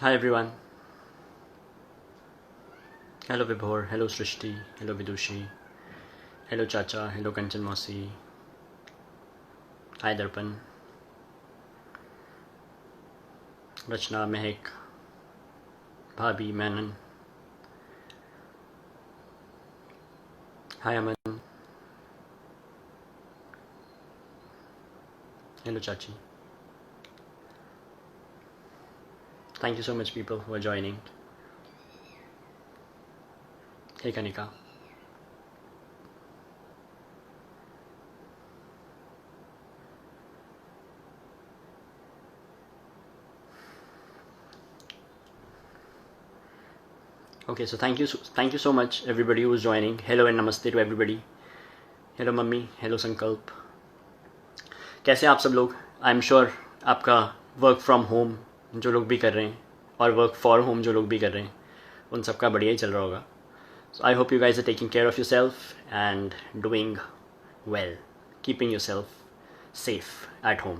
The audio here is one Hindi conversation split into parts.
Hi everyone. Hello Vibhor. Hello Srishti. Hello Vidushi. Hello Chacha. Hello Kanchan Mausi. Hi Darpan. Rachna, Mehak, Bhabhi, Manan. Hi Aman. Hello Chachi. Thank you so much people who are joining. Hey Kanika. Okay, so thank you so much everybody who is joining. Hello and namaste to everybody. Hello mummy. Hello संकल्प. कैसे हैं आप सब लोग? आई एम श्योर आपका वर्क फ्रॉम होम जो लोग भी कर रहे हैं और वर्क फॉर होम जो लोग भी कर रहे हैं उन सबका बढ़िया ही चल रहा होगा. So I hope you guys are taking care of yourself and doing well, keeping yourself safe at home.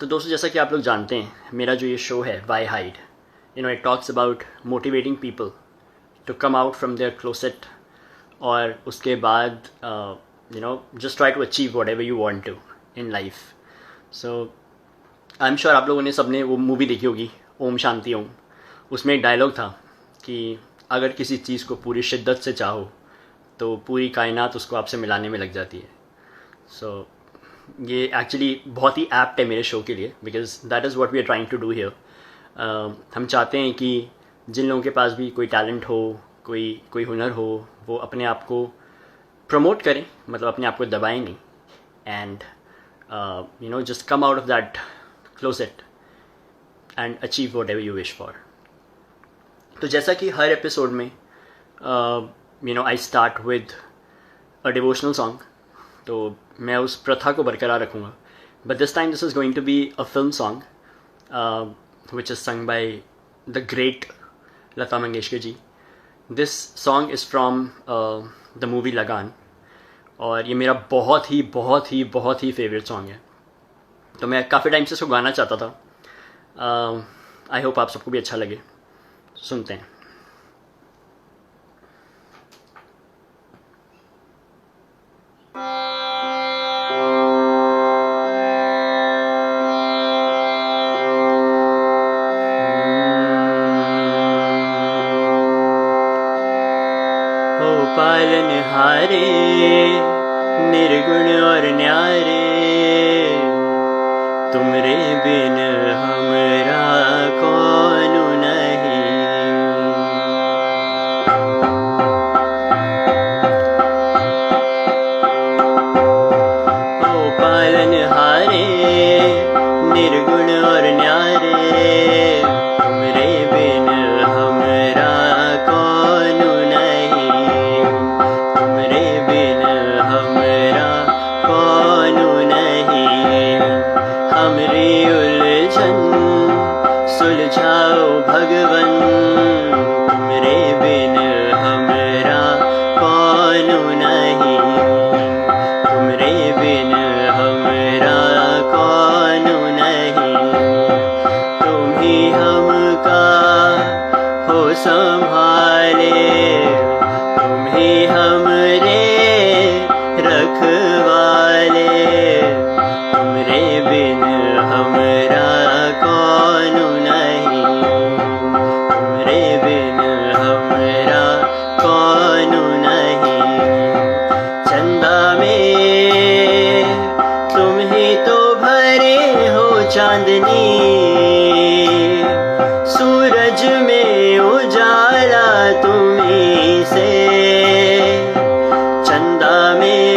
तो दोस्तों जैसा कि आप लोग जानते हैं मेरा जो ये शो है Why Hide, it talks about motivating people to come out from their closet और उसके बाद just try to achieve whatever you want to in life. So I'm sure आप लोगों ने सबने वो मूवी देखी होगी ओम शांति ओम. उसमें एक डायलॉग था कि अगर किसी चीज़ को पूरी शिद्दत से चाहो तो पूरी कायनात उसको आपसे मिलाने में लग जाती है. सो ये एक्चुअली बहुत ही एप्ट है मेरे शो के लिए because that is what we are trying to do here. हम चाहते हैं कि जिन लोगों के पास भी कोई टैलेंट हो, कोई हुनर हो, वो अपने आप को प्रमोट करें, मतलब अपने आप को दबाएं नहीं, and just come out of that closet and achieve whatever you wish for. तो जैसा कि हर एपिसोड में I start with a devotional song, तो मैं उस प्रथा को बरकरार रखूँगा. But this time this is going to be a film song which is sung by the great Lata Mangeshkar ji. This song is from the movie Lagan और ये मेरा बहुत ही फेवरेट सॉन्ग है. तो मैं काफ़ी टाइम से इसको गाना चाहता था. आई होप आप सबको भी अच्छा लगे. सुनते हैं. पालनहारे निर्गुण और न्यारे तुमरे बिन हमरा कौन नहीं. ओ पालनहारे निर्गुण और न्यारे तुमरे बिन हमरा कौन नहीं. तुमरे बिन हमरा कौन नहीं. हमरी उलझन सुलझाओ भगवन. तुमरे बिन हमरा कौन नहीं. तुमरे बिन हमरा कौन नहीं. तुम ही हमका हो संभाले. तुम ही हमरे रखवाले. तुमरे बिन हमरा कौन नहीं. तुमरे बिन हमरा कौन नहीं. चंदा में तुम ही तो भरे हो चांदनी. सूरज में उजाला तुम्ही से. चंदा में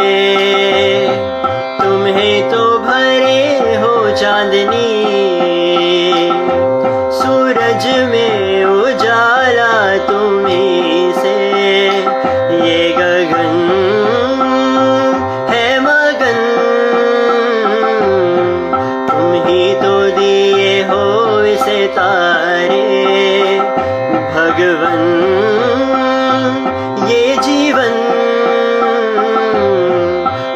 तुम्हें तो भरे हो चांदनी. सूरज में उजाला तुम्ही से. ये गगन है मगन. तुम ही तो दिए हो इसे तारे भगवन. ये जीवन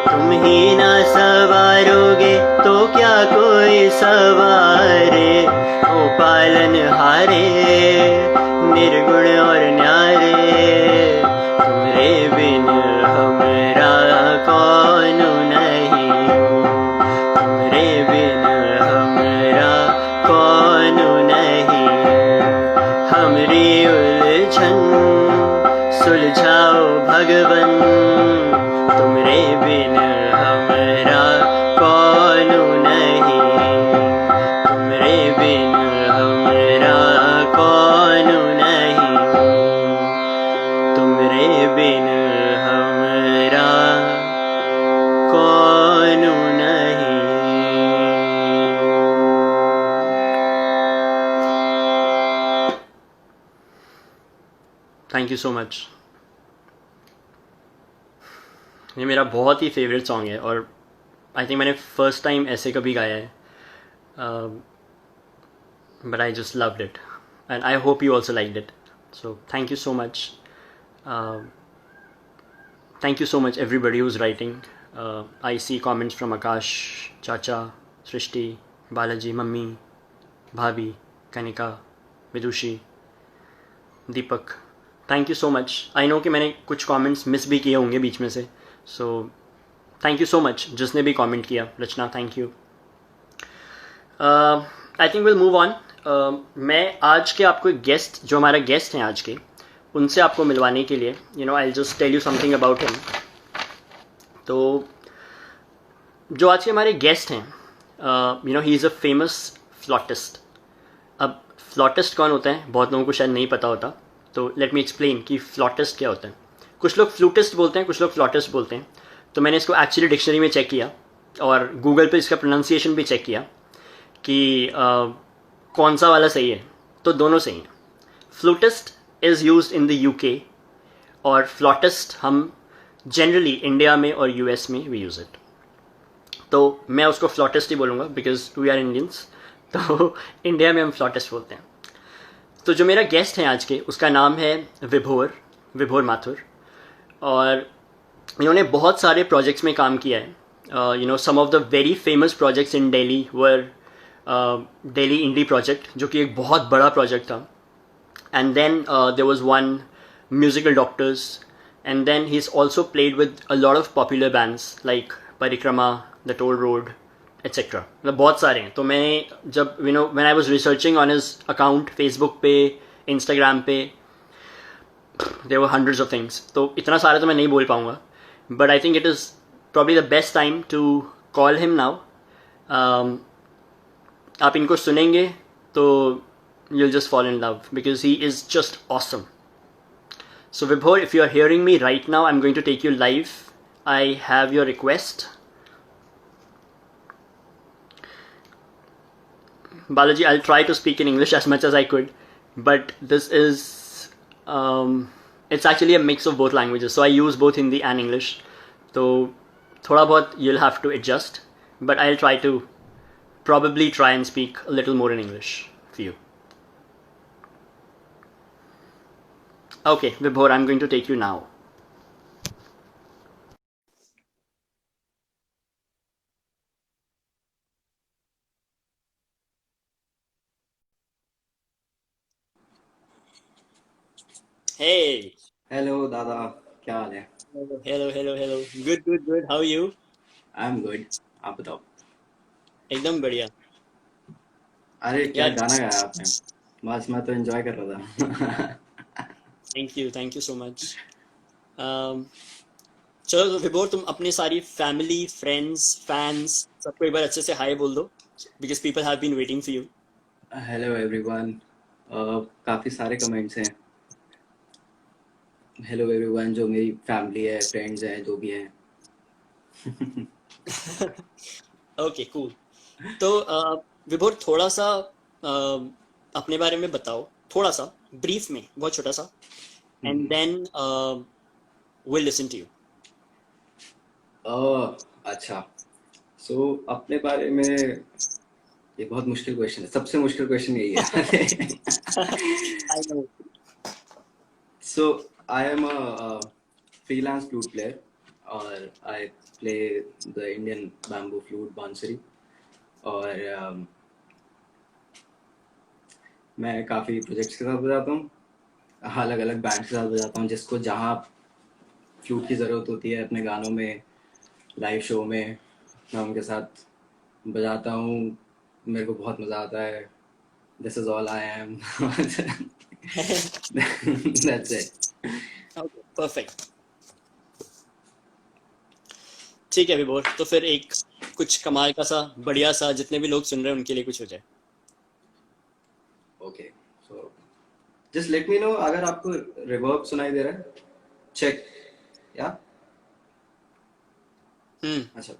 तुम ही ना सवारोगे तो क्या कोई सवारे. पालन हारे निर्गुण और न्यारे तुमरे बिन हमरा कौन नहीं तुमरे बिन हमरा कौन नहीं हमरी उलझन सुलझाओ भगवन तुमरे बिन हमरा कौन नहीं तुमरे बिन हमरा कौन नहीं तुमरे बिन हमरा कौन नहीं. Thank you so much. ये मेरा बहुत ही फेवरेट सॉन्ग है और आई थिंक मैंने फर्स्ट टाइम ऐसे कभी गाया है, but I just loved it and I hope you also like it. So thank you so much. Thank you so much everybody who's writing. I see comments from Akash, Chacha, Srishti, Balaji, Mummy, Bhabhi, Kanika, Vidushi, Deepak. Thank you so much. I know कि मैंने कुछ comments miss भी किए होंगे बीच में से. So thank you so much जिसने भी comment किया. रचना, thank you. I think we'll move on. मैं आज के आपको गेस्ट, जो हमारा गेस्ट हैं आज के, उनसे आपको मिलवाने के लिए I just tell you something about him. तो जो आज के हमारे गेस्ट हैं, ही इज़ अ फेमस फ्लॉटिस्ट. अब फ्लॉटिस्ट कौन होता है बहुत लोगों को शायद नहीं पता होता, तो लेट मी एक्सप्लेन कि फ्लॉटिस्ट क्या होता है. कुछ लोग फ्लूटिस्ट बोलते हैं, कुछ लोग फ्लॉटिस्ट बोलते हैं. तो मैंने इसको एक्चुअली डिक्शनरी में चेक किया और गूगल पे इसका प्रोनाउंसिएशन भी चेक किया कि कौन सा वाला सही है. तो दोनों सही हैं. Flautist is used in the UK और फ्लॉटिस्ट हम जनरली इंडिया में और US में we use it. तो मैं उसको फ्लॉटिस्ट ही बोलूँगा बिकॉज वी आर इंडियंस. तो इंडिया में हम फ्लॉटिस्ट बोलते हैं. तो जो मेरा गेस्ट है आज के, उसका नाम है विभोर माथुर और इन्होंने बहुत सारे प्रोजेक्ट्स में काम किया है. Some of the very famous projects in Delhi were Delhi indie project, जो कि एक बहुत बड़ा प्रोजेक्ट था. And then there was one musical doctors, and then he's also played with a lot of popular bands like Parikrama, The Toll Road, etc. मतलब बहुत सारे हैं. तो मैंने जब when I was researching on his account Facebook पे, Instagram पे, there were hundreds of things. तो इतना सारा तो मैं नहीं बोल पाऊँगा, but I think it is probably the best time to call him now. आप इनको सुनेंगे तो you'll just fall in love because he is just awesome. So Vibhor, if you are hearing me right now, I'm going to take you live. I have your request. Balaji, I'll try to speak in English as much as I could, but this is it's actually a mix of both languages, so I use both Hindi and English. So thoda bahut you'll have to adjust, but I'll try to probably try and speak a little more in English for you. Okay, Vibhor, I'm going to take you now. Hey. Hello दादा, क्या हाल है? Hello. Good. How are you? I am good. आप बताओ. एकदम बढ़िया. अरे क्या यार, गाना गाया आपने. बस मैं तो एंजॉय कर रहा था. thank you so much. चलो तो विभोर, तुम अपनी सारी फैमिली, फ्रेंड्स, फैंस सबको एक बार अच्छे से हाय बोल दो because people have been waiting for you. Hello everyone. काफ़ी सारे कमेंट्स हैं. हेलो एवरीवन, जो मेरी फैमिली है, फ्रेंड्स हैं, जो भी हैं. Okay, cool. तो विभोर, थोड़ा सा अपने बारे में बताओ, थोड़ा सा ब्रीफ में, बहुत छोटा सा, and then will listen to you. अच्छा. सो अपने बारे में ये बहुत मुश्किल क्वेश्चन है. सबसे मुश्किल क्वेश्चन यही है. I know. So I am a freelance flute player, or I play the Indian bamboo flute bansuri. और मैं काफ़ी प्रोजेक्ट्स के साथ बजाता हूँ, अलग अलग बैंड्स के साथ बजाता हूँ, जिसको जहाँ फ्लूट की ज़रूरत होती है अपने गानों में, लाइव शो में, मैं उनके साथ बजाता हूँ। मेरे को बहुत मज़ा आता है। This is all I am. That's it. Okay perfect. ठीक है विभोर, तो फिर एक कुछ कमाल का सा बढ़िया सा जितने भी लोग सुन रहे हैं उनके लिए कुछ हो जाए। Okay, so just let me know अगर आपको रिवर्ब सुनाई दे रहा है। चेक। या हम्म। अच्छा।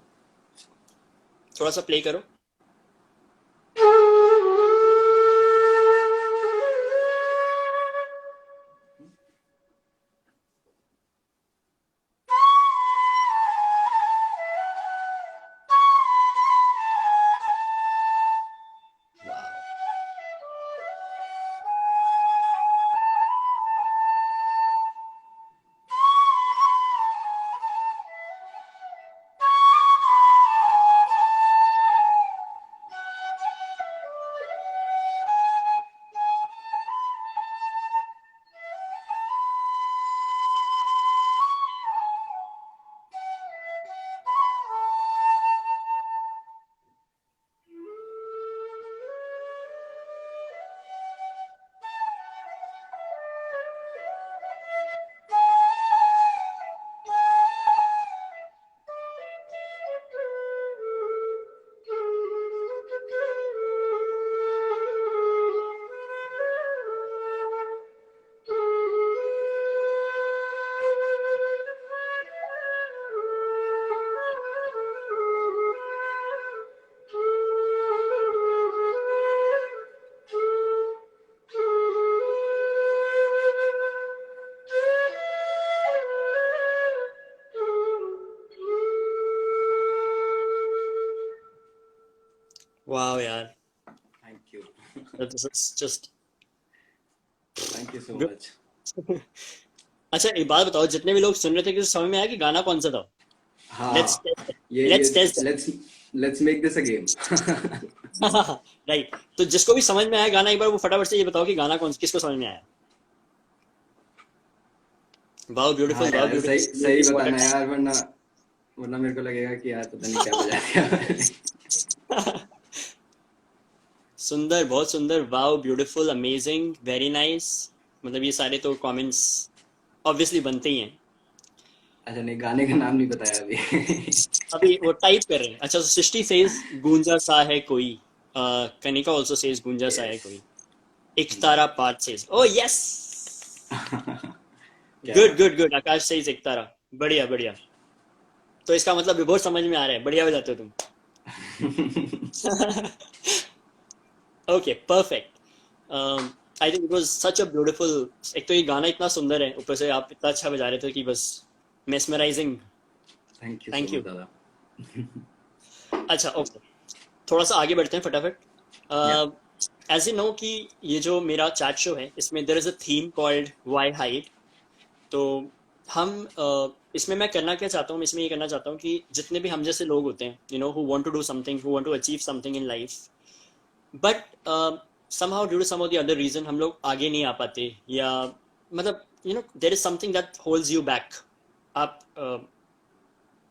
थोड़ा सा प्ले करो। वाह। वाह यार, thank you. This is just thank you so good. Much. अच्छा एक बात बताओ, जितने भी लोग सुन रहे थे कि समझ में आया कि गाना कौन सा था? लेट्स हाँ, टेस्ट, ये let's test. Let's let's make this a game. Right, तो जिसको भी समझ में आया गाना एक बार वो फटाफट से ये बताओ कि गाना कौन किसको समझ में आया। वाओ हाँ ब्यूटीफुल, वाओ यार, सही सही ब्यूटीफुल। बताना यार, वरना वरना मेरे को लगेगा कि यार पता नहीं क्या बजा दिया मैंने। सुंदर, बहुत सुंदर, wow beautiful, amazing, very nice. मतलब ये सारे तो कमेंट्स ऑब्वियसली बनते ही हैं। अच्छा, नहीं, गाने का नाम नहीं बताया अभी। अभी वो टाइप कर रहे हैं। अच्छा, सृष्टि सेज गूंजा सा है कोई, कनिका ऑल्सो सेज गूंजा सा है यस। कोई, एक तारा पात सेज, ओ यस, क्या गुड बात गुड गुड, आकाश सेज एक तारा, बढ़िया बढ़िया। तो इसका मतलब विभोर समझ में आ रहा है, बढ़िया बजाते हो तुम। है। Okay perfect. I think it was such a beautiful. एक तो ये गाना इतना सुंदर है, ऊपर से आप इतना अच्छा बजा रहे थे कि बस mesmerising. Thank you so thank much you. दादा। अच्छा ओके, थोड़ा सा आगे बढ़ते हैं या फटाफट। एज यू नो कि ये जो मेरा चैट शो है इसमें there is a theme called why hide. तो हम इसमें मैं करना क्या चाहता हूँ, मैं इसमें ये करना चाहता हूँ कि जितने भी हम जैसे लोग होते हैं, you know, who want to do something, who want to achieve something in life, but somehow due to some of the other reason हम लोग आगे नहीं आ पाते, या मतलब you know there is something that holds you back. आप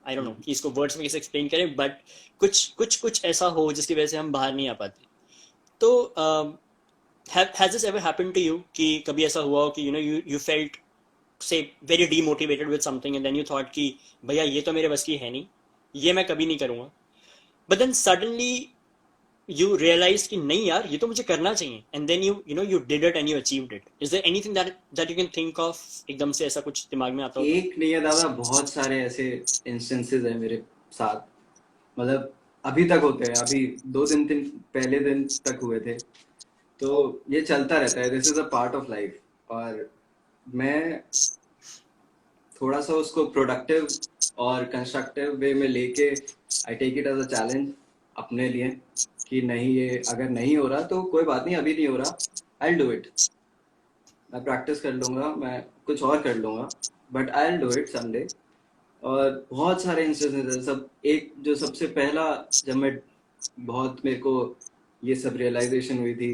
आई डोंट नो कि इसको वर्ड्स में कैसे एक्सप्लेन करें, बट कुछ कुछ कुछ ऐसा हो जिसकी वजह से हम बाहर नहीं आ पाते। तो has this ever happened to you कि कभी ऐसा हुआ हो कि you know you you felt so very demotivated with something and then you thought कि भैया ये तो मेरे बस की है नहीं, ये मैं कभी नहीं करूंगा, but then suddenly you realized कि नहीं यार ये तो मुझे करना चाहिए, and then you know you did it and you achieved it. Is there anything that you can think of एकदम से ऐसा कुछ दिमाग में आता हो तो? एक नहीं है दादा, बहुत सारे ऐसे इंस्टेंसेस हैं मेरे साथ। मतलब अभी तक होते हैं, अभी 2 दिन पहले दिन तक हुए थे। तो ये चलता रहता है, this is a part of life. और मैं थोड़ा सा उसको प्रोडक्टिव और कंस्ट्रक्टिव वे में लेके I take it as a challenge अपने लिए, कि नहीं, ये अगर नहीं हो रहा तो कोई बात नहीं, अभी नहीं हो रहा, आई डू इट। मैं प्रैक्टिस कर लूंगा, मैं कुछ और कर लूंगा, but I do it someday. और बहुत सारे इंस्टेंसेस हैं। सब एक जो सबसे पहला, जब मैं बहुत मेरे को ये सब रियलाइजेशन हुई थी,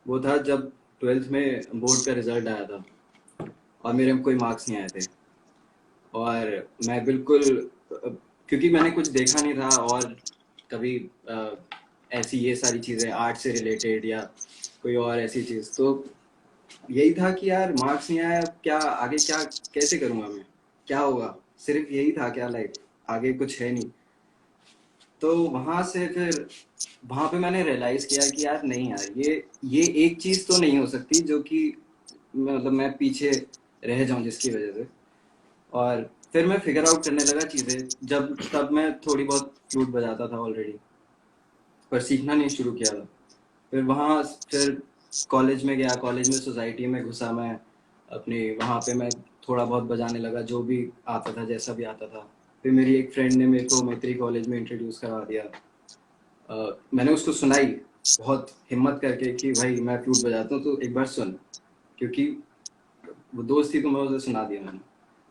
वो था जब 12th में बोर्ड का रिजल्ट आया था और मेरे कोई मार्क्स नहीं आए थे, और मैं बिल्कुल क्योंकि मैंने कुछ देखा नहीं था और कभी ऐसी ये सारी चीज़ें आर्ट से रिलेटेड या कोई और ऐसी चीज़, तो यही था कि यार मार्क्स नहीं आया, क्या आगे, क्या कैसे करूँगा मैं, क्या होगा, सिर्फ यही था क्या, लाइक आगे कुछ है नहीं। तो वहां से फिर वहां पे मैंने रियलाइज किया कि यार नहीं यार, ये एक चीज तो नहीं हो सकती जो कि मतलब मैं पीछे रह जाऊं जिसकी वजह से। और फिर मैं फिगर आउट करने लगा चीजें, जब तब मैं थोड़ी बहुत फ्लूट बजाता था ऑलरेडी, पर सीखना नहीं शुरू किया था। फिर वहाँ फिर कॉलेज में गया, कॉलेज में सोसाइटी में घुसा मैं अपनी, वहाँ पे मैं थोड़ा बहुत बजाने लगा जो भी आता था, जैसा भी आता था। फिर मेरी एक फ्रेंड ने मेरे को मैत्री कॉलेज में इंट्रोड्यूस करवा दिया। मैंने उसको सुनाई बहुत हिम्मत करके कि भाई मैं फ्लूट बजाता हूँ तो एक बार सुन, क्योंकि वो दोस्त थी तो मैं उसे सुना दिया मैंने।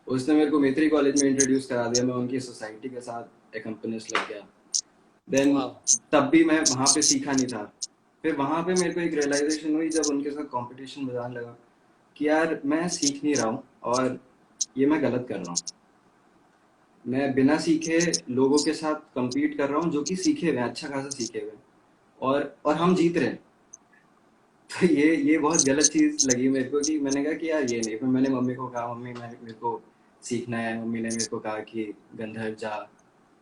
उसने मेरे को मैत्री कॉलेज में इंट्रोड्यूस करा दिया, मैं उनकी सोसाइटी के साथ एकम्पनिस्ट लग गया। देन वाह। तब भी मैं वहाँ पे सीखा नहीं था। फिर वहाँ पे मेरे को एक रियलाइजेशन हुई जब उनके साथ कंपटीशन बजाने लगा कि यार मैं सीख नहीं रहा हूँ और ये मैं गलत कर रहा हूँ। मैं बिना सीखे लोगों के साथ compete कर रहा हूँ जो कि सीखे हुए हैं, अच्छा खासा सीखे हुए हैं, और हम जीत रहे हैं। तो ये बहुत गलत चीज लगी मेरे को कि मैंने कहा कि यार ये नहीं। फिर मैंने मम्मी को कहा, मम्मी मैं मेरे को सीखना है। मम्मी ने मेरे को कहा कि गंधर्व जा,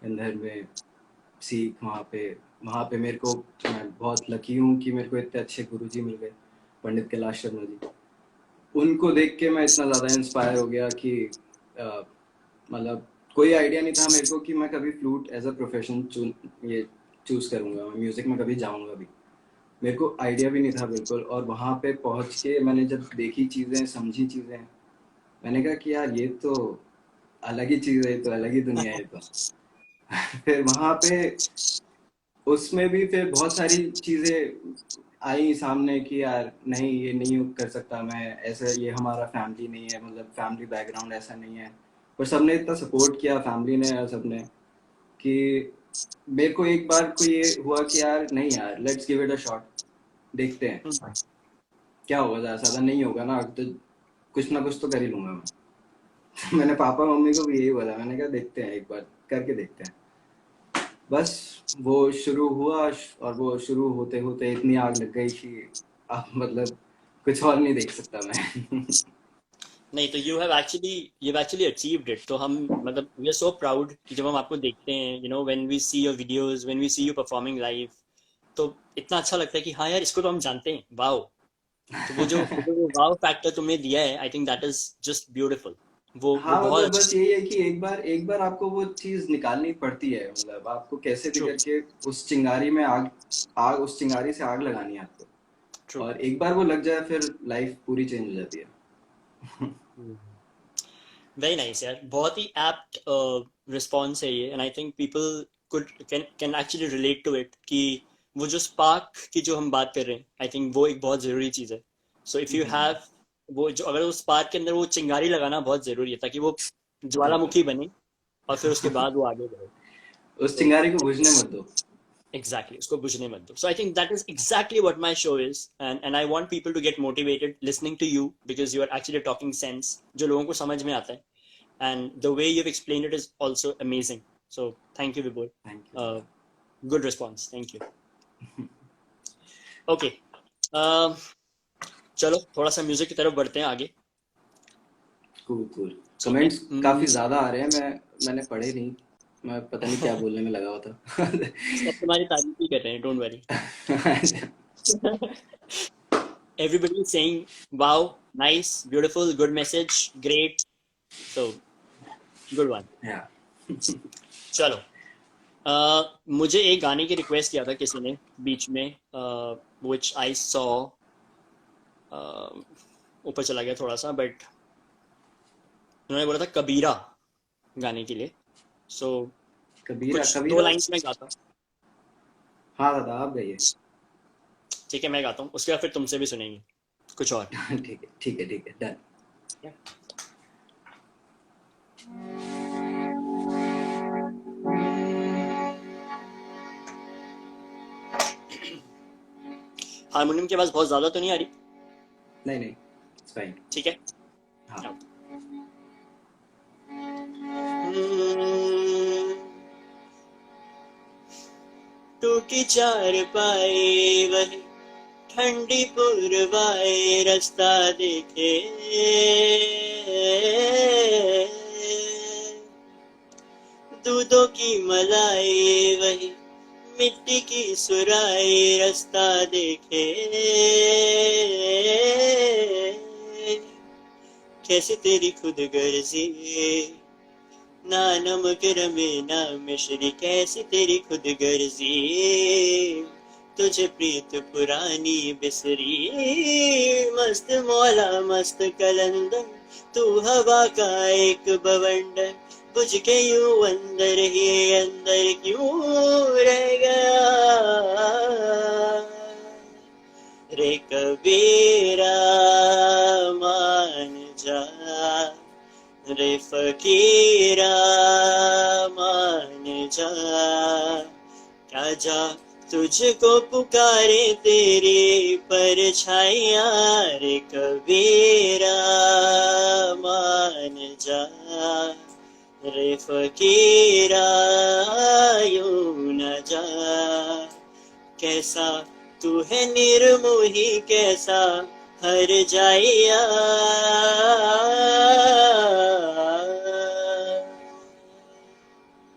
गंधर्व में सीख। वहाँ पे मेरे को, मैं बहुत लकी हूँ कि मेरे को इतने अच्छे गुरुजी मिल गए, पंडित कैलाश शर्मा जी। उनको देख के मैं इतना ज़्यादा इंस्पायर हो गया कि अ, मतलब कोई आइडिया नहीं था मेरे को कि मैं कभी फ्लूट एज अ प्रोफेशन ये चूज करूंगा, मैं म्यूजिक में कभी जाऊंगा भी। मेरे को आइडिया भी नहीं था बिल्कुल। और वहाँ पे पहुँच के मैंने जब देखी चीज़ें, समझी चीज़ें, मैंने कहा कि यार ये तो अलग ही चीज़ है, ये तो अलग ही दुनिया है ये तो। फिर वहाँ पे उसमें भी फिर बहुत सारी चीज़ें आई सामने कि यार नहीं, ये नहीं कर सकता मैं ऐसे, ये हमारा फैमिली नहीं है, मतलब फैमिली बैकग्राउंड ऐसा नहीं है। पर सबने इतना सपोर्ट किया, फैमिली ने और सबने, कि मेरे को एक बार को ये हुआ कि यार नहीं यार, let's give it a shot, देखते हैं क्या होगा। ज़्यादा ज़्यादा नहीं होगा ना तो कुछ ना कुछ तो कर ही लूंगा मैं। मैंने पापा मम्मी को भी यही बोला, मैंने कहा देखते हैं, एक बार करके देखते हैं। बस वो शुरू हुआ, और वो शुरू होते होते इतनी आग लग गई कि अब मतलब कुछ और नहीं देख सकता मैं। नहीं तो you have actually achieved it. तो हम मतलब वी आर सो प्राउड कि जब हम आपको देखते हैं, when we see your videos, when we see you performing live, तो इतना अच्छा लगता है कि हाँ यार, इसको तो हम जानते हैं। वाओ। तो वो जो वाओ फैक्टर तुमने दिया है, आई think that is just beautiful. वो हाँ बहुत मतलब अच्छा। बस यही है कि एक बार आपको वो चीज निकालनी पड़ती है, मतलब आपको कैसे भी ट्रू। करके उस चिंगारी में आग, उस चिंगारी से आग लगानी है आपको। ट्रू। और एक बार वो लग जाए फिर लाइफ पूरी चेंज हो जाती है। वेरी नाइस यार, बहुत ही एप्ट रिस्पॉन्स है ये। And I think people could can actually relate to it कि वो जो स्पार्क की जो हम बात कर रहे हैं, आई थिंक वो एक बहुत ज़रूरी चीज़ है। सो इफ़ यू हैव वो जो, अगर उस स्पार्क के अंदर वो चिंगारी लगाना बहुत ज़रूरी है ताकि वो बिल्कुल। ज्वालामुखी बने और फिर उसके बाद वो आगे बढ़े। उस तो चिंगारी को बुझने मत दो। एग्जैक्टली, उसको बुझने मत दो। So I think that is exactly what my show is, and I want people to get motivated listening to you because you are actually talking sense जो लोगों को समझ में आता है। And the way you've explained it is also amazing. So thank you, Vibhor. Thank you Uh, दादा। good response. Thank you. Okay. Um, चलो थोड़ा सा म्यूजिक की तरफ बढ़ते हैं आगे। Cool cool. ठीक है। कमेंट्स काफी ज्यादा आ रहे हैं, मैंने पढ़े नहीं, मैं पता नहीं क्या बोलने में लगा हुआ था। सब तुम्हारी तारीफ ही कर रहे हैं, don't worry. Everybody is saying wow, nice, beautiful, good message, great. So good one. या चलो। मुझे एक गाने की रिक्वेस्ट किया था किसी ने बीच में, which I saw, ऊपर चला गया थोड़ा सा, बट उन्होंने बोला था कबीरा गाने के लिए। सो कबीरा, कुछ दो कबीरा। लाइंस में गाता हूँ। हाँ दादा आप गइए। ठीक है, मैं गाता हूँ, उसके बाद फिर तुमसे भी सुनेंगे कुछ और। ठीक है ठीक है ठीक है, डन। हारमोनियम की आवाज बहुत ज्यादा तो नहीं आ रही? नहीं नहीं, इट्स फाइन। ठीक है। हाँ। टूटी चार पाए वही ठंडी पुरवाए रास्ता देखे, दूधों की मलाई वही मिट्टी की सुराई रास्ता देखे, कैसी तेरी खुद गर्जी ना नमक रमे ना मिश्री, कैसी तेरी खुद गर्जी तुझे प्रीत पुरानी बिसरी, मस्त मौला मस्त कलंदर तू हवा का एक बवंडर, बुझ के यूं अंदर ही अंदर क्यों रह गया रे कबीरा, मान जा रे फकीरा, मान जा क्या जा तुझको पुकारे तेरी परछाइयां रे कबीरा, मान जा रे फकीरा, यूं न जा कैसा तू है निर्मोही कैसा हर जाइया,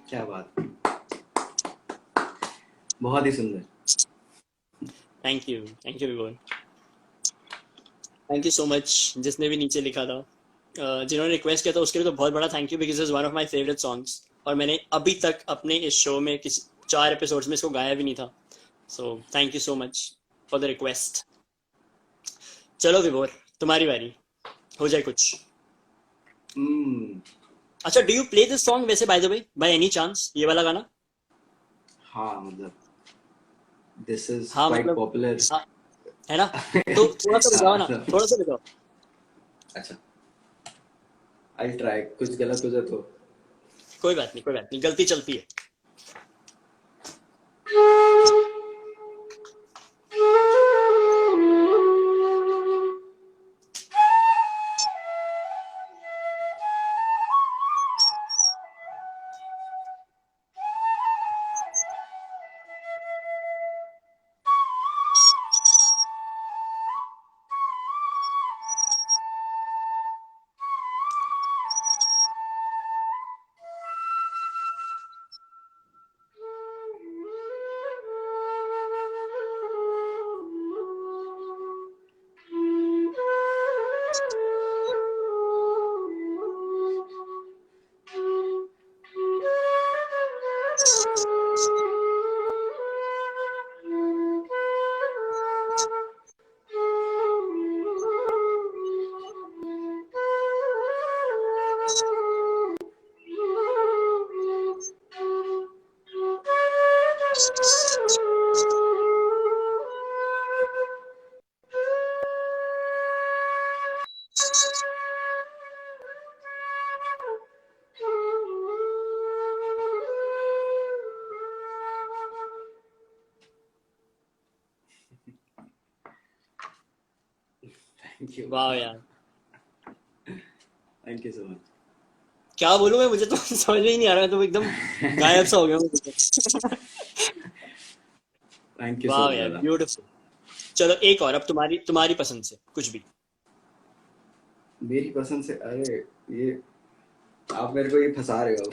क्या बात, बहुत ही सुंदर। थैंक यू विभोर, थैंक यू सो मच। जिसने भी नीचे लिखा था, जिन्होंने रिक्वेस्ट किया था उसके लिए तो बहुत बड़ा thank you, because is one of my favourite songs, और मैंने अभी तक अपने इस शो में किसी 4 एपिसोड्स में इसको गाया भी नहीं था, so thank you so much for the request. चलो विभोर, तुम्हारी बारी, हो जाए कुछ। अच्छा, do you play this song वैसे by the way, by any chance, ये वाला गाना? हाँ मतलब दिस इज हाँ क्वाइट मतलब, पॉपुलर। हाँ, है ना? तो थोड़ा सा बजाओ ना, थोड़ा सा बजाओ। अच्छा, आई ट्राई, कुछ गलत हो जाए तो। कोई बात नहीं, कोई बात नहीं, गलती चलती है। थैंक यू, वाह यार, थैंक यू सो मच। क्या बोलूं मैं, मुझे तो समझ में ही नहीं आ रहा, तो एकदम गायब सा हो गया मुझे। थैंक यू सो वाह यार, ज्यादा। ब्यूटीफुल। चलो एक और, अब तुम्हारी तुम्हारी पसंद से कुछ भी। मेरी पसंद से, अरे ये आप मेरे को ये फंसा रहे हो।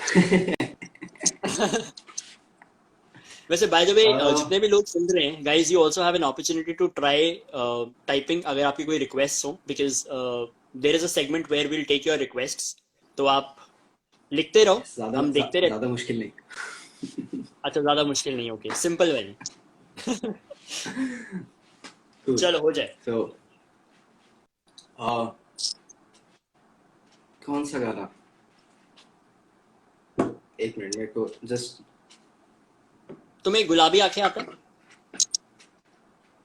वैसे बाय द वे, अह, जितने भी लोग सुन रहे हैं guys, you also have an opportunity to try typing, अगर आपकी कोई रिक्वेस्ट हो, because there is a segment where will take your requests, तो आप लिखते रहो, ज्यादा हम देखते रहते ज्यादा हैं। मुश्किल नहीं। अच्छा, ज्यादा मुश्किल नहीं, ओके, सिंपल वेरी। Cool. चलो हो जाए। So, कौन सा गाना, एक मिनट मेरे को जस्ट, तुम्हें गुलाबी आंखें आता है?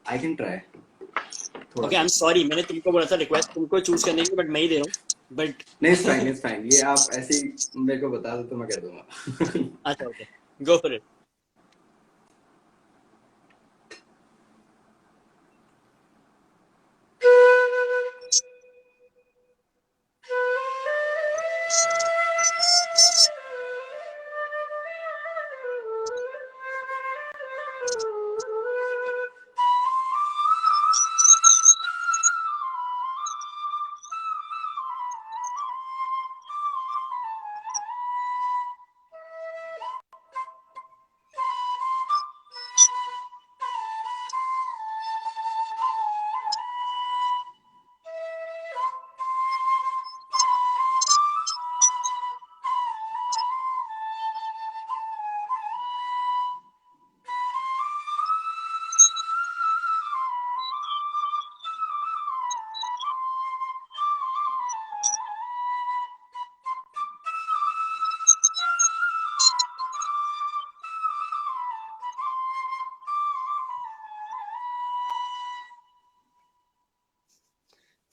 आई कैन ट्राई थोड़ा ओके, आई सा। एम सॉरी, मैंने तुमको बोला था रिक्वेस्ट तुमको चूज करने की, बट मैं ही दे रहा हूँ, बट नहीं, इट्स फाइन, इट्स फाइन, ये आप ऐसे ही मेरे को बता दो तो मैं कर दूंगा। अच्छा ओके, गो फॉर इट।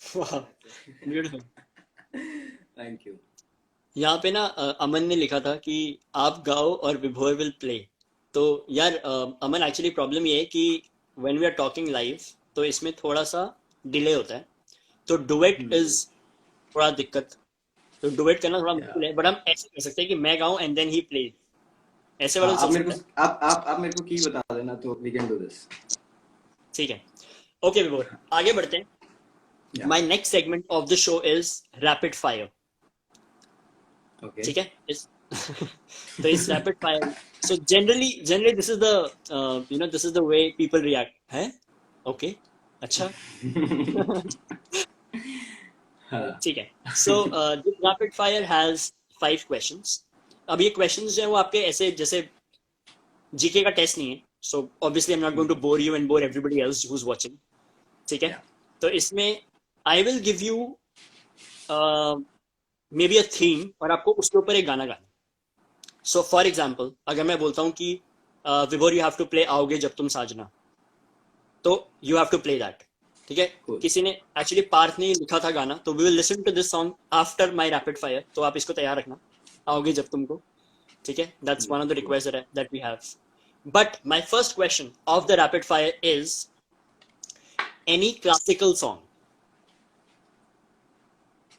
वाह, ब्यूटीफुल। Thank you. यहाँ पे ना अमन ने लिखा था कि आप गाओ और विभोर विल प्ले। तो यार अमन, एक्चुअली प्रॉब्लम ये है कि when we are talking live तो इसमें थोड़ा सा डिले होता है, तो डुएट इज थोड़ा दिक्कत। तो डुएट करना थोड़ा या मुश्किल है, बट हम ऐसे कर सकते हैं कि मैं गाऊं एंड देन ही प्ले, ऐसे हाँ, वाला चल आप मेरे सकता है। को आप मेरे को की बता देना तो वी कैन डू दिस। ठीक है, ओके विभोर, आगे बढ़ते हैं। या my next segment of the show is rapid fire. Okay. ठीक है तो इस rapid fire, so generally this is the this is the way people react है। ओके, अच्छा हाँ। ठीक है। So this rapid fire has 5 questions. अब ये क्वेश्चंस जो है वो आपके ऐसे जैसे जीके का टेस्ट नहीं है, so obviously I am not going to bore you and bore everybody else who is watching. ठीक है, या तो इसमें I will give you maybe a theme, और आपको उसके ऊपर एक गाना गाना। सो फॉर एग्जाम्पल, अगर मैं बोलता हूँ कि विभोर यू हैव टू प्ले आओगे जब तुम साजना, तो you have to play that. ठीक है, कूल। किसी ने एक्चुअली पार्थ ने लिखा था गाना, तो we will listen to this song after my rapid fire, तो आप इसको तैयार रखना, आओगे जब तुमको। ठीक है, that's one of the cool. Request that we have. But my first question of the rapid fire is any classical song.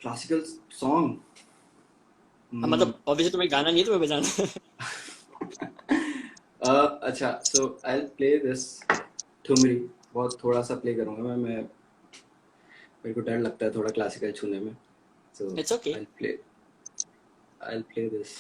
Classical song. मतलब ऑब्वियसली तुम्हें गाना नहीं है, तुम्हें बजाना है। अच्छा, सो आई प्ले दिस ठुमरी। बहुत थोड़ा सा प्ले करूंगा मैं मेरे को डर लगता है थोड़ा क्लासिकल छूने में। So it's okay. I play I play this.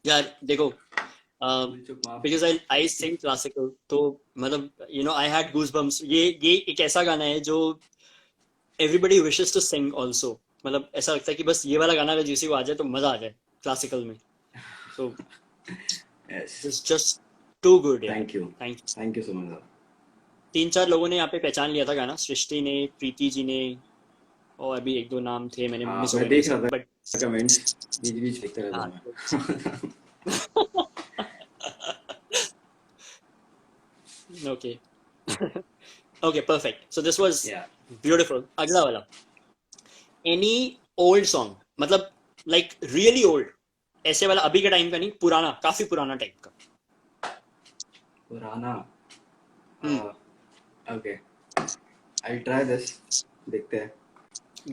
यार देखो, भूल चुक माफ। बिकॉज आई सिंग क्लासिकल, तो मतलब आई हैड गूज बम्स। ये एक ऐसा गाना है जो everybody wishes to sing also. मतलब ऐसा लगता है कि बस ये वाला गाना अगर किसी को आ जाए तो मजा आ जाए क्लासिकल में। So yes. This just too good यार। Thank you. Thank you. Thank you so much. 3-4 लोगों ने यहाँ पे पहचान लिया था गाना, सृष्टि ने, प्रीति जी ने, और अभी 1-2 नाम थे, मैंने हाँ, मिस हो मैं गए मेरे देख से, रहा बट था कमेंट्स, बीच बीच देखता रहता हाँ हूँ मैं। Okay okay perfect, so this was या ब्यूटीफुल। अगला वाला, एनी ओल्ड सॉन्ग, मतलब लाइक रियली ओल्ड, ऐसे वाला अभी के टाइम का नहीं, पुराना, काफी पुराना टाइप का। पुराना। हम्म। ओके। आई ट्राई दिस, देखते हैं।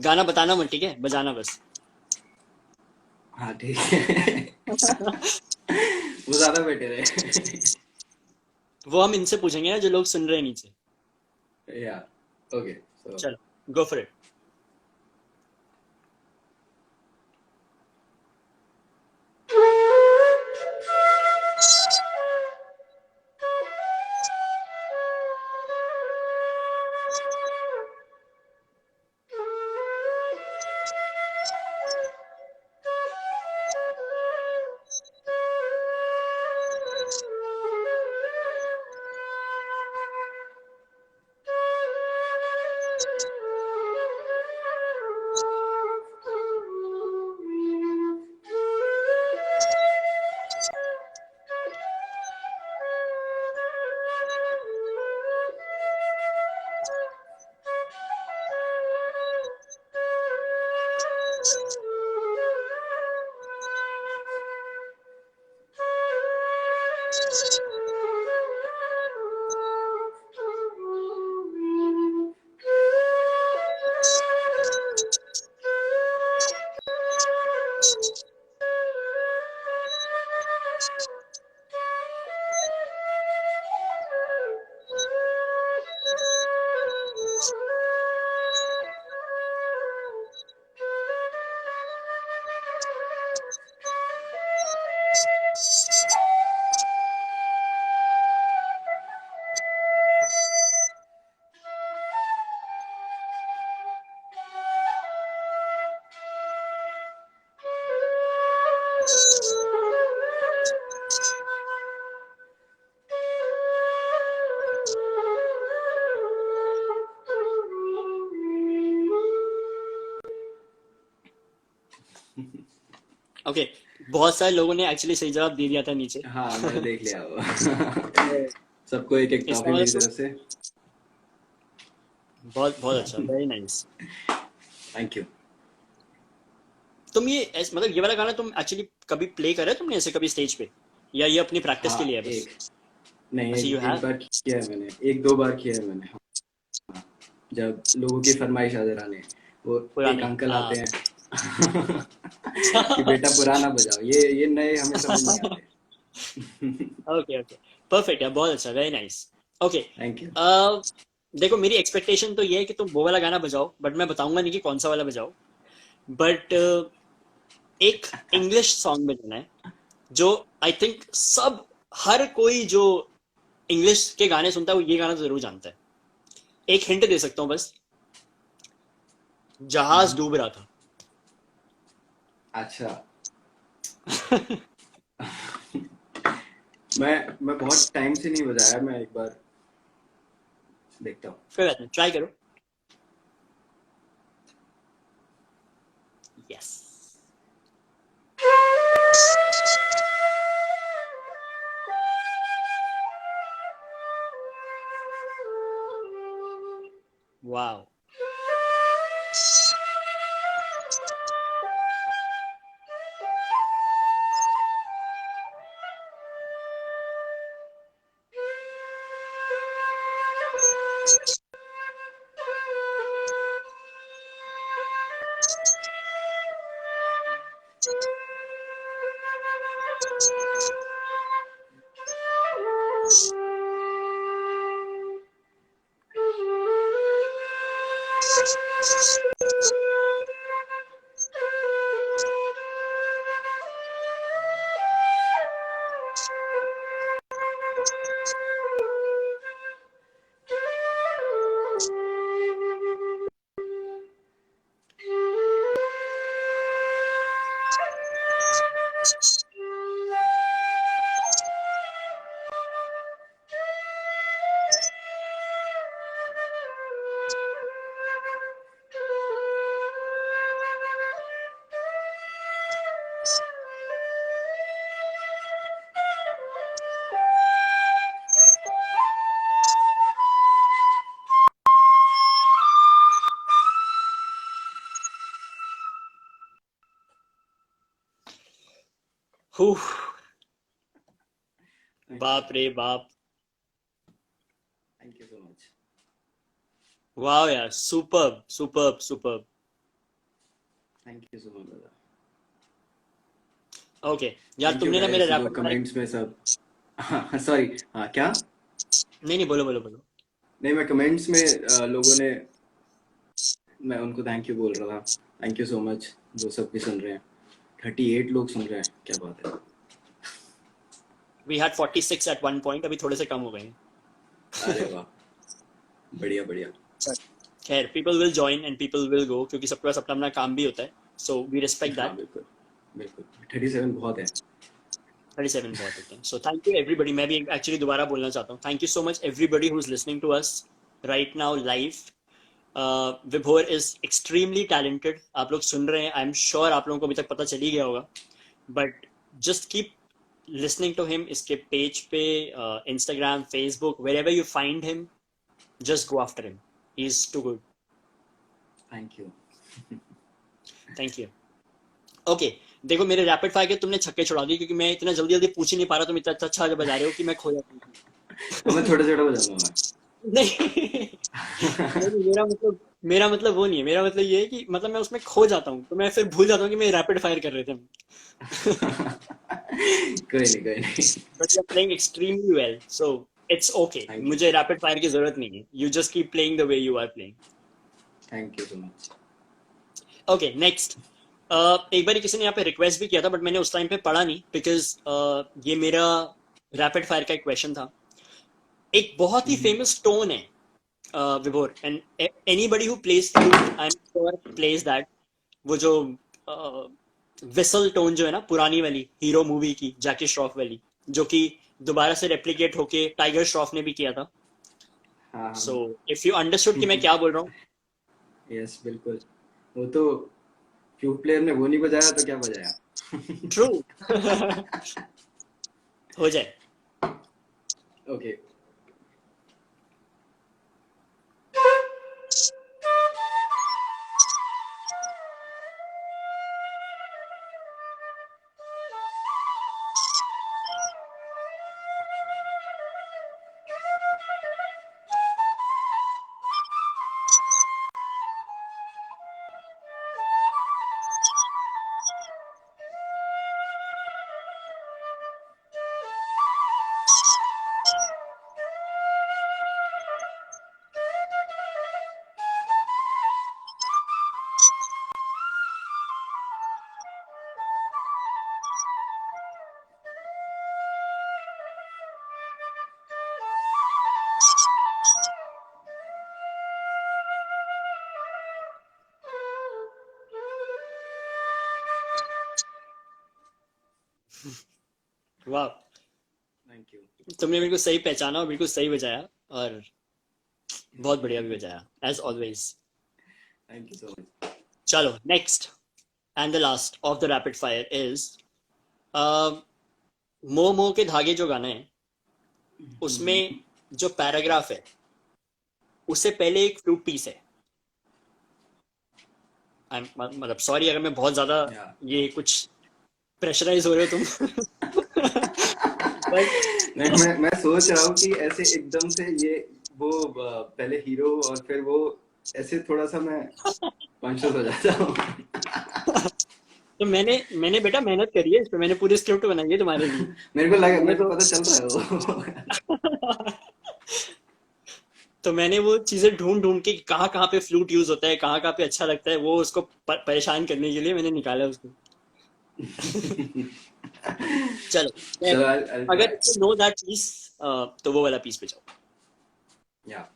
गाना बताना मत, ठीक है, बजाना बस। हाँ ठीक है। वो ज्यादा बेटर है। वो हम इनसे पूछेंगे ना जो लोग सुन रहे हैं नीचे। या ओके सो चलो, गो फॉर इट। ओके, बहुत सारे लोगों ने एक्चुअली सही जवाब दे दिया था नीचे। हाँ मैंने देख लिया वो। तो सबको एक एक इसका ट्रॉफी मतलब मेरी तुम, तरफ से। बहुत बहुत अच्छा, वेरी नाइस। Thank you. तुम ये मतलब ये वाला गाना तुम एक्चुअली कभी प्ले करा है तुमने ऐसे कभी स्टेज पे, या ये अपनी प्रैक्टिस हाँ के लिए है बस? एक, नहीं अच्छा, यू एक हैव। बार किया है मैंने, एक दो बार किया है मैंने। हाँ, जब लोगों की फरमाइश आ जराने, वो एक पुरानी, अंकल हाँ। आते हैं। कि बेटा पुराना बजाओ, ये नए हमें समझ नहीं आते। ओके ओके, परफेक्ट है, बहुत अच्छा, very nice. Okay, thank you. देखो मेरी एक्सपेक्टेशन तो ये है कि तुम वो वाला गाना बजाओ, बट मैं बताऊंगा नहीं कि कौन सा वाला बजाओ। बट एक इंग्लिश सॉन्ग बजाना है जो आई थिंक सब, हर कोई जो इंग्लिश के गाने सुनता है वो ये गाना तो जरूर जानता है। एक हिंट दे सकता हूँ बस, जहाज डूब रहा था। अच्छा। मैं बहुत टाइम से नहीं बजाया, मैं एक बार देखता हूँ। कोई बात नहीं, ट्राई करो। यस। वाओ। Thank you. बाप रे बाप। Thank you so much. वाह यार, superb superb superb. Thank you so much दादा. ओके यार, थैंक यू तुमने ना मेरा गाइस जो रैपिड फायर. कमेंट्स में सब. हाँ सॉरी. हाँ क्या. नहीं नहीं, बोलो बोलो बोलो. नहीं मैं कमेंट्स में लोगों ने, मैं उनको थैंक यू बोल रहा था. थैंक यू सो मच जो सब भी सुन रहे हैं. 38 लोग सुन रहे हैं, क्या बात है. We had 46 at one point, अभी थोड़े से कम हो गए हैं. अरे वाह. बढ़िया बढ़िया. खैर, people will join and people will go, क्योंकि सबके पास अपना अपना काम भी होता है. सो वी रिस्पेक्ट हाँ दैट. बिल्कुल. बिल्कुल 37 बहुत है. 37 बहुत होते हैं. सो थैंक यू एवरीबडी. मैं भी एक्चुअली दोबारा बोलना चाहता हूँ, thank you so much everybody who is listening to us right now live. Vibhor is extremely talented. आप लोग सुन रहे हैं, आई एम श्योर आप लोगों को अभी तक पता चल ही गया होगा. But just keep listening to him. इसके पेज पे, Instagram, Facebook, wherever you find him, just go after him. He's too good. Thank you. Thank you. Okay, देखो मेरे रैपिड फायर के तुमने छक्के छुड़ा दिए, क्योंकि मैं इतना जल्दी जल्दी पूछ ही नहीं पा रहा. तुम इतना अच्छा बजा रहे हो कि मैं खो जाता हूँ. अब मैं छोटा छोटा बजाऊंगा मैं. नहीं नहीं, मेरा मतलब वो नहीं है. मेरा मतलब ये है कि मतलब मैं उसमें खो जाता हूँ, तो मैं फिर भूल जाता हूँ कि मैं रैपिड फायर कर रहे थे हम. कोई नहीं कोई नहीं. But you're playing extremely well, so it's okay. Thank you. मुझे रैपिड फायर की जरूरत नहीं है. You just keep playing the way you are playing. Thank you so much. Okay next. एक बार किसी ने यहाँ पे रिक्वेस्ट भी किया था, बट मैंने उस टाइम पे पढ़ा नहीं, बिकॉज ये मेरा रैपिड फायर का एक क्वेश्चन था. एक बहुत ही फेमस टोन है, Vibhor, and anybody who plays flute, I am sure plays that. वो जो विसल टोन जो है ना, पुरानी वाली हीरो मूवी की, जैकी श्रॉफ वाली, जो कि दोबारा से रेप्लिकेट होके टाइगर श्रॉफ ने भी किया था. हाँ सो हाँ. इफ यू अंडरस्टूड कि मैं क्या बोल रहा हूँ. यस बिल्कुल. वो तो फ्लूट प्लेयर ने वो नहीं बजाया तो क्या बजाया. ट्रू. हो जाए. ओके. वाह, थैंक यू. तुमने बिल्कुल सही पहचाना और बिल्कुल सही बजाया, और बहुत बढ़िया भी बजाया, as always. Thank you so much. चलो next and the last of the rapid fire is, मोह मोह के धागे जो गाना है, उसमें जो पैराग्राफ है, उससे पहले एक फ्लूट पीस है. मतलब सॉरी अगर मैं बहुत ज्यादा या. ये कुछ प्रेशराइज हो रहे हो तुम. बट नहीं मैं सोच रहा हूँ कि ऐसे एकदम से ये वो पहले हीरो और फिर वो ऐसे थोड़ा सा मैं कॉन्शियस हो जाता हूँ. तो मैंने बेटा मेहनत करी है इस पे. मैंने पूरी स्क्रिप्ट बनाई है तुम्हारे लिए. मैंने मेरे को तो पता चल रहा है वो. तो मैंने वो चीजें ढूंढ ढूंढ के कहाँ कहाँ पे फ्लूट यूज होता है, कहाँ कहाँ पे अच्छा लगता है, वो उसको परेशान करने के लिए मैंने निकाला उसको. चलो, चलो I'll try. अगर नो दैट पीस, तो वो वाला पीस पे जाओ. या.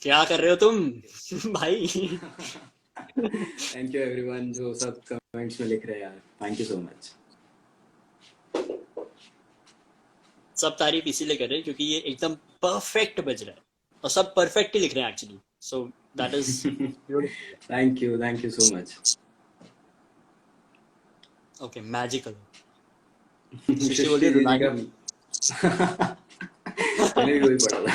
क्या कर रहे हो तुम भाई? थैंक यू एवरीवन जो सब कमेंट्स में लिख रहे हैं यार, थैंक यू सो मच। सब तारीफ इसीलिए कर रहे हैं क्योंकि ये एकदम परफेक्ट बज रहा है, और सब परफेक्ट ही लिख रहे हैं actually, so that is beautiful. Thank you so much. Okay, magical. Srishti बोल रही सृष्टि है दीदी का रुलानी। मैंने भी वही पढ़ा था।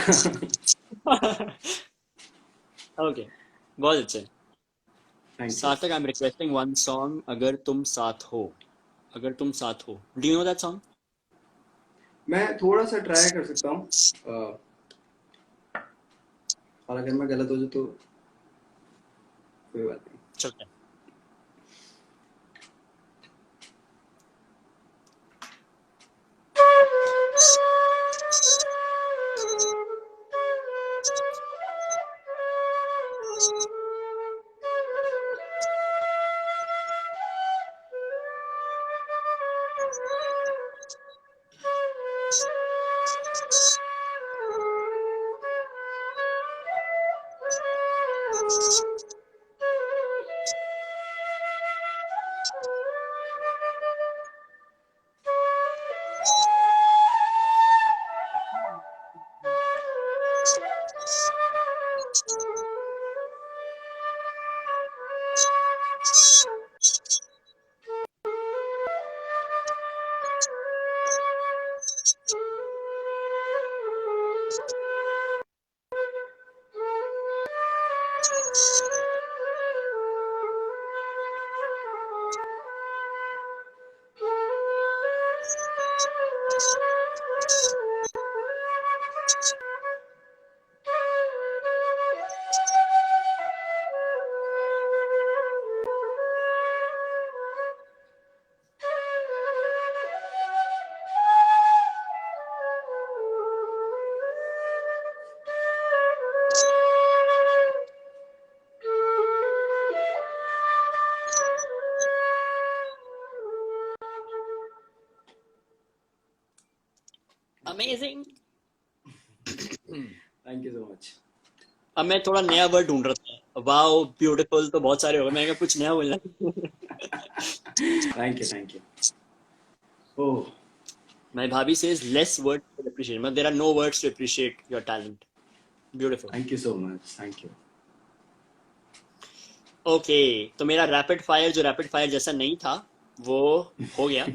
ओके, बहुत अच्छे। Thank you. Sarthak, I am requesting one song, अगर तुम साथ हो। अगर तुम साथ हो, do you know that song? मैं थोड़ा सा ट्राई कर सकता हूँ, और अगर मैं गलत हो जाऊँ तो कोई बात नहीं। चलता है। Amazing. Thank you so much. अब मैं थोड़ा नया वर्ड ढूंढ रहा था, वाओ ब्यूटीफुल तो बहुत सारे हो गए, मैंने कहा कुछ नया बोलना। Thank you. Oh, My bhabhi says less words to appreciate, but there are no words to appreciate your talent. Beautiful. Thank you so much, thank you. Okay, तो मेरा रैपिड फायर जो रैपिड फायर जैसा नहीं था वो हो गया।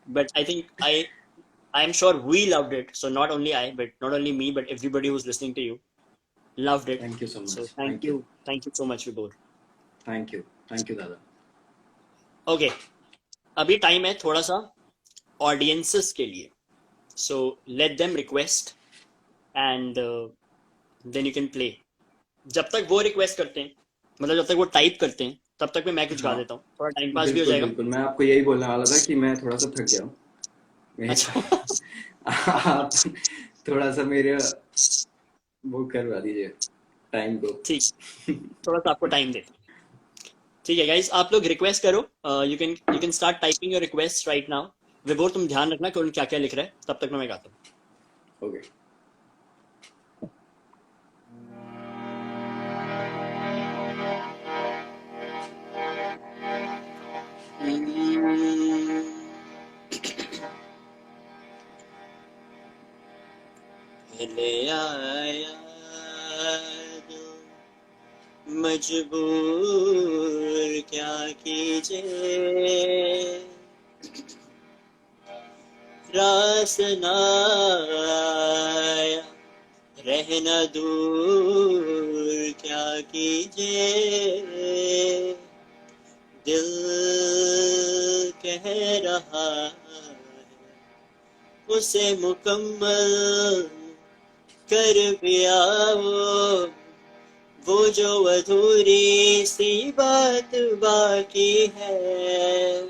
But I am sure we loved it, so not only I, but not only me, but everybody who is listening to you loved it. Thank you so So much, thank you. thank you so much, Vibhor. Thank you दादा। Okay, अभी टाइम है थोड़ा सा ऑडियंसेस के लिए, so let them request and then you can play. जब तक वो रिक्वेस्ट करते हैं, मतलब जब तक वो टाइप करते हैं, तब तक मैं कुछ गा हाँ, देता हूँ, थोड़ा टाइम पास भी हो बिल्कुल जाएगा। बिल्कुल, मैं आपको यही बोलने वाला था कि मैं थोड़ा सा थक गया हूँ। मैं अच्छा। आप थोड़ा सा मेरे वो करवा दीजिए टाइम को। ठीक, थोड़ा सा आपको टाइम दे। ठीक है गाइस, आप लोग रिक्वेस्ट करो, you can start typing your request right now. विभोर तुम ध्यान रखना कौन क्या क्या लिख रहा है, तब तक मैं गाता हूँ। ओके। पहले आया जो मजबूर क्या कीजिए, रास न आया रहना दूर क्या कीजिए, दिल कह रहा है उसे मुकम्मल कर भी आओ, वो जो अधूरी सी बात बाकी है,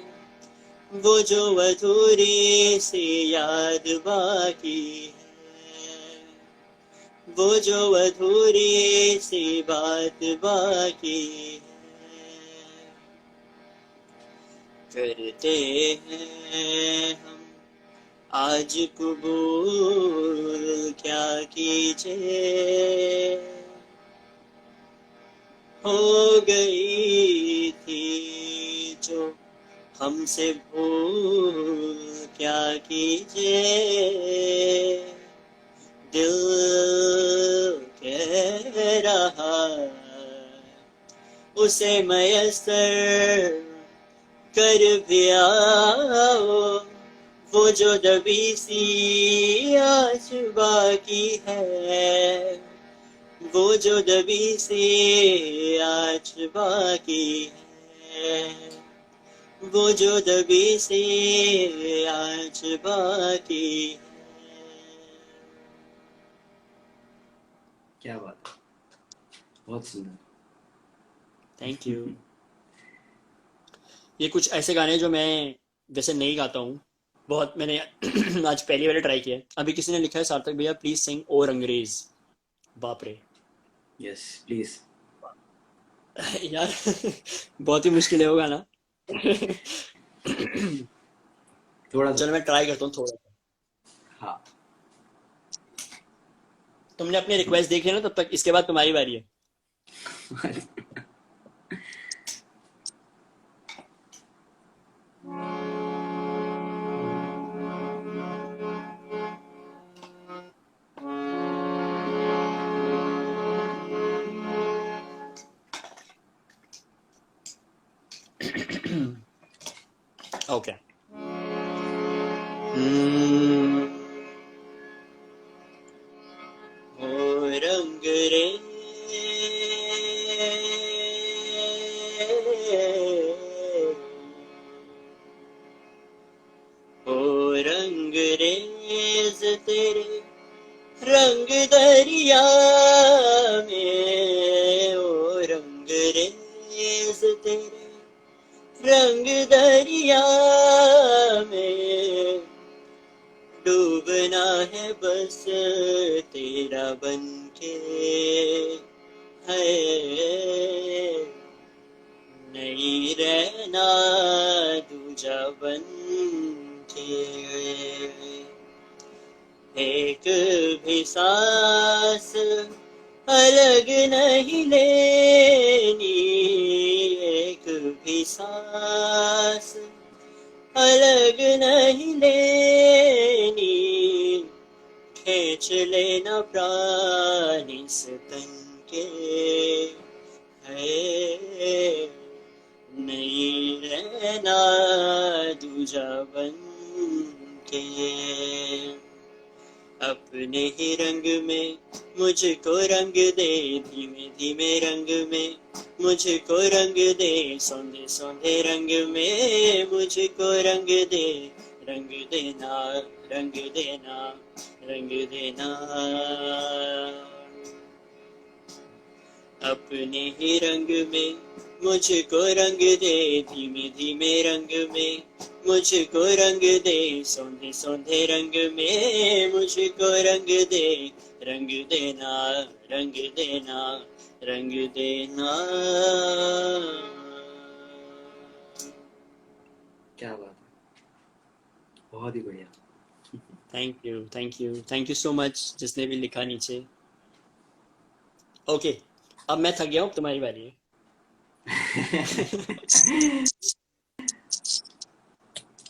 वो जो अधूरी सी याद बाकी है, वो जो अधूरी सी बात बाकी है। करते हैं हम आज कबूल क्या कीजिए, हो गई थी जो हमसे भूल क्या कीजिए, दिल कह रहा उसे मयसर कर भी आओ, वो जो दबी सी आज बाकी है, वो जो दबी सी आज बाकी है, वो जो दबी सी आज बाकी है। क्या बात है, बहुत सुंदर। Thank you. ये कुछ ऐसे गाने जो मैं वैसे नहीं गाता हूँ, बहुत मैंने आज पहली बार ट्राई किया है। अभी किसी ने लिखा है, सार्थक भैया प्लीज सिंग और अंग्रेज। बाप रे यस प्लीज। यार बहुत ही मुश्किल है वो गाना। थोड़ा सा। चलो मैं ट्राई करता हूँ थोड़ा सा। हाँ। तुमने अपनी रिक्वेस्ट देख लिया ना, तब तक इसके बाद तुम्हारी बारी है। ओके। ओ रंग रे, ओ रंग रेज तेरे रंग दरिया में, ओ रंग रेज तेरे रंग दरिया में, डूबना है बस तेरा बन के, है नहीं रहना दूजा बन के, एक भी सांस अलग नहीं लेनी, एक भी सांस अलग नहीं लेनी, खींच लेना प्राण इस तन के, है नहीं रहना दूजा बन के, अपने ही रंग में मुझको रंग दे, धीमे धीमे रंग में मुझको रंग दे, सौंधे सौंधे रंग में मुझको रंग दे, रंग देना रंग देना रंग देना, अपने ही रंग में मुझको रंग दे, धीमे धीमे रंग में मुझको रंग दे, सौंधे सौंधे रंग में मुझको रंग दे, रंग देना रंग देना रंग देना। क्या बात है, बहुत ही बढ़िया। Thank you thank you thank you so much जिसने भी लिखा नीचे। ओके, अब मैं थक गया हूँ, तुम्हारी बारी है।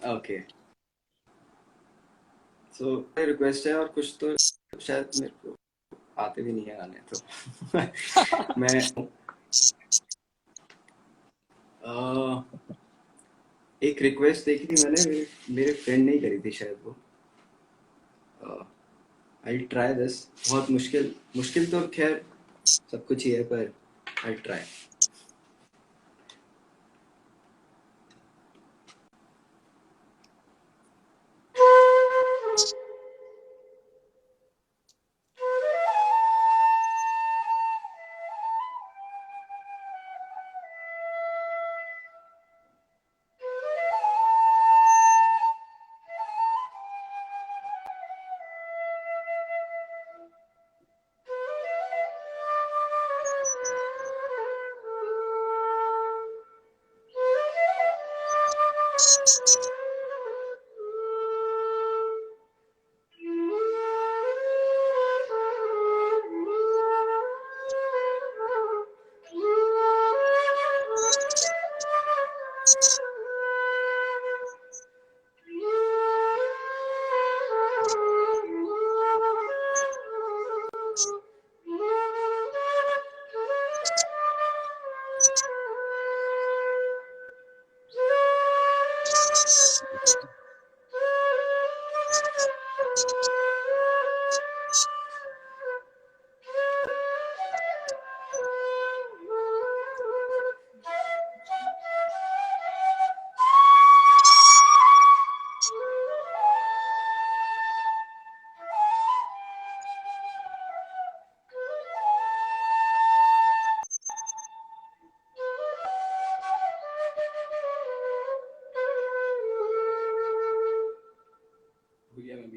ओके, सो रिक्वेस्ट है, और कुछ तो शायद मेरे को आते भी नहीं है गाने, तो मैं एक रिक्वेस्ट देखी थी मैंने, मेरे फ्रेंड ने ही करी थी शायद वो। I try this. बहुत मुश्किल, मुश्किल तो खैर सब कुछ ही है, पर आई ट्राई।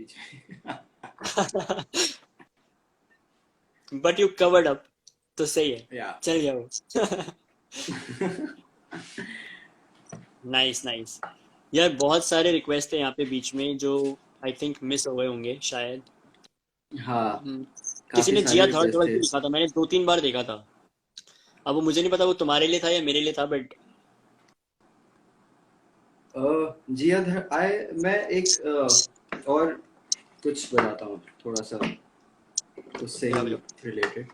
बीच में। बट यू कवर्ड अप, तो सही है, या चल जाओ। Nice nice. यार बहुत सारे रिक्वेस्ट थे यहाँ पे बीच में जो आई थिंक मिस हो गए होंगे शायद। हाँ, किसी काफी ने सारे जिया थर्ड रिक्वेस्ट वर्ल्ड थे। भी लिखा था, मैंने 2-3 बार देखा था। अब वो मुझे नहीं पता वो तुम्हारे लिए था या मेरे लिए था, बट जिया धर आए, मैं एक और कुछ बताता हूँ थोड़ा सा उससे बताओ ही बताओ। रिलेटेड।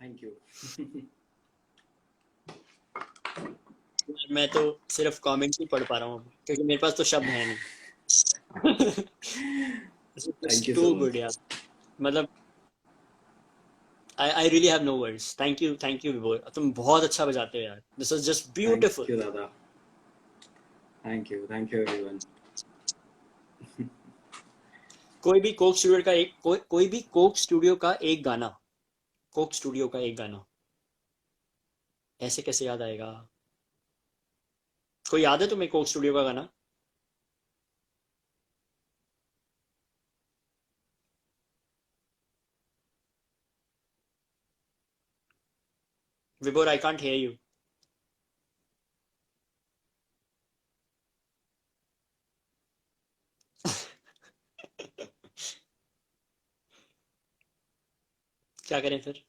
Thank you. मैं तो सिर्फ कमेंट ही पढ़ पा रहा हूँ क्योंकि मेरे पास तो शब्द है नहीं। Thank you too so good much. यार, मतलब I really have no words. Thank you Vibhor, तुम बहुत अच्छा बजाते हो यार, this is just thank beautiful. You दादा। Thank you everyone. कोई भी कोक स्टूडियो का एक गाना, कोक स्टूडियो का एक गाना ऐसे कैसे याद आएगा? कोई याद है तुम्हें कोक स्टूडियो का गाना? विभोर, आई कांट हियर यू। क्या करें फिर?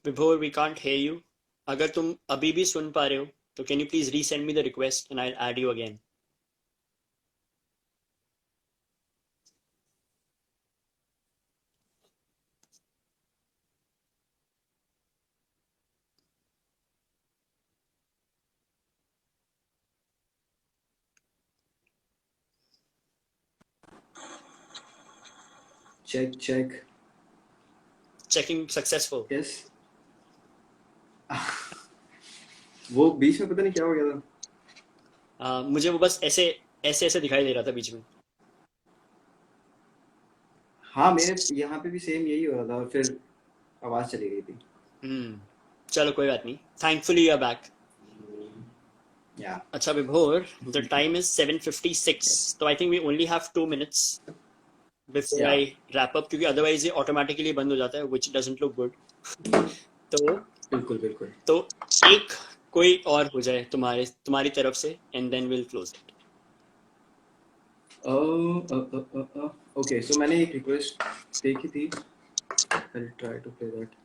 विभोर, वी कांट हियर यू। अगर तुम अभी भी सुन पा रहे हो तो can you please resend me the request and I add you again. Check check. Checking successful. Yes. वो बीच में पता नहीं क्या हो गया था। मुझे वो बस ऐसे ऐसे ऐसे दिखाई दे रहा था बीच में। हाँ, मेरे यहाँ पे भी सेम यही हो रहा था और फिर आवाज चली गई थी। हम्म, चलो कोई बात नहीं, थैंकफुली यू आर बैक। या। अच्छा विभोर, द टाइम इज 7:56, यस। तो I think we only have 2 minutes before या। आई रैप अप, क्योंकि अदरवाइज ये ऑटोमेटिकली बंद हो जाता है, विच डजंट लुक गुड। तो बिल्कुल बिल्कुल। तो एक कोई और हो जाए तुम्हारी तरफ से and then will close it. Okay, so मैंने एक रिक्वेस्ट देखी थी। I'll try to play that.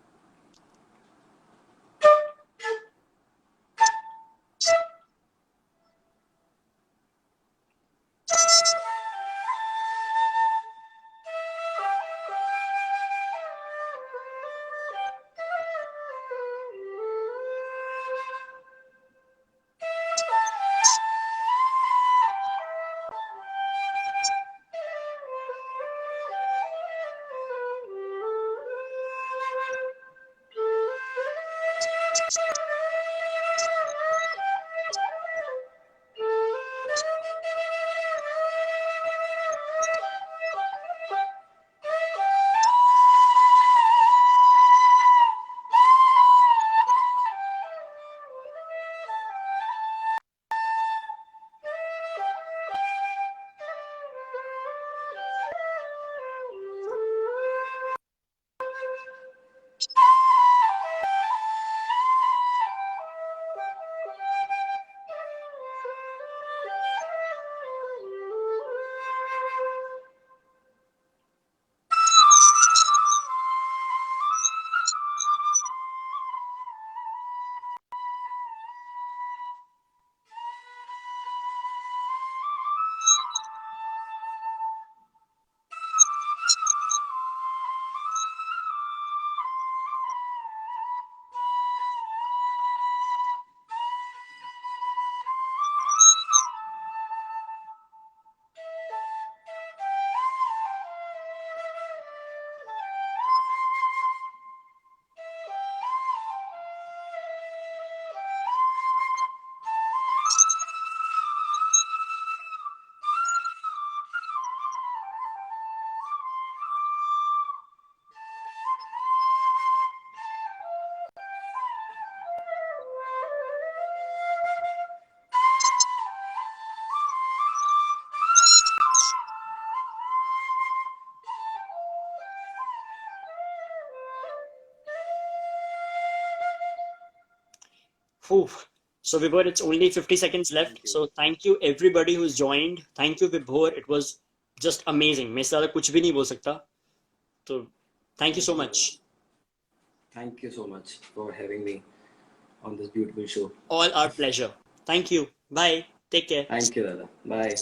Whew. So Vibhor, it's only 50 seconds left. Thank you. So thank you everybody who's joined. Thank you Vibhor. It was just amazing. मैं इससे ज़्यादा कुछ भी नहीं बोल सकता. So thank you so much. Thank you so much for having me on this beautiful show. All our pleasure. Thank you. Bye. Take care. Thank you, Dada. Bye.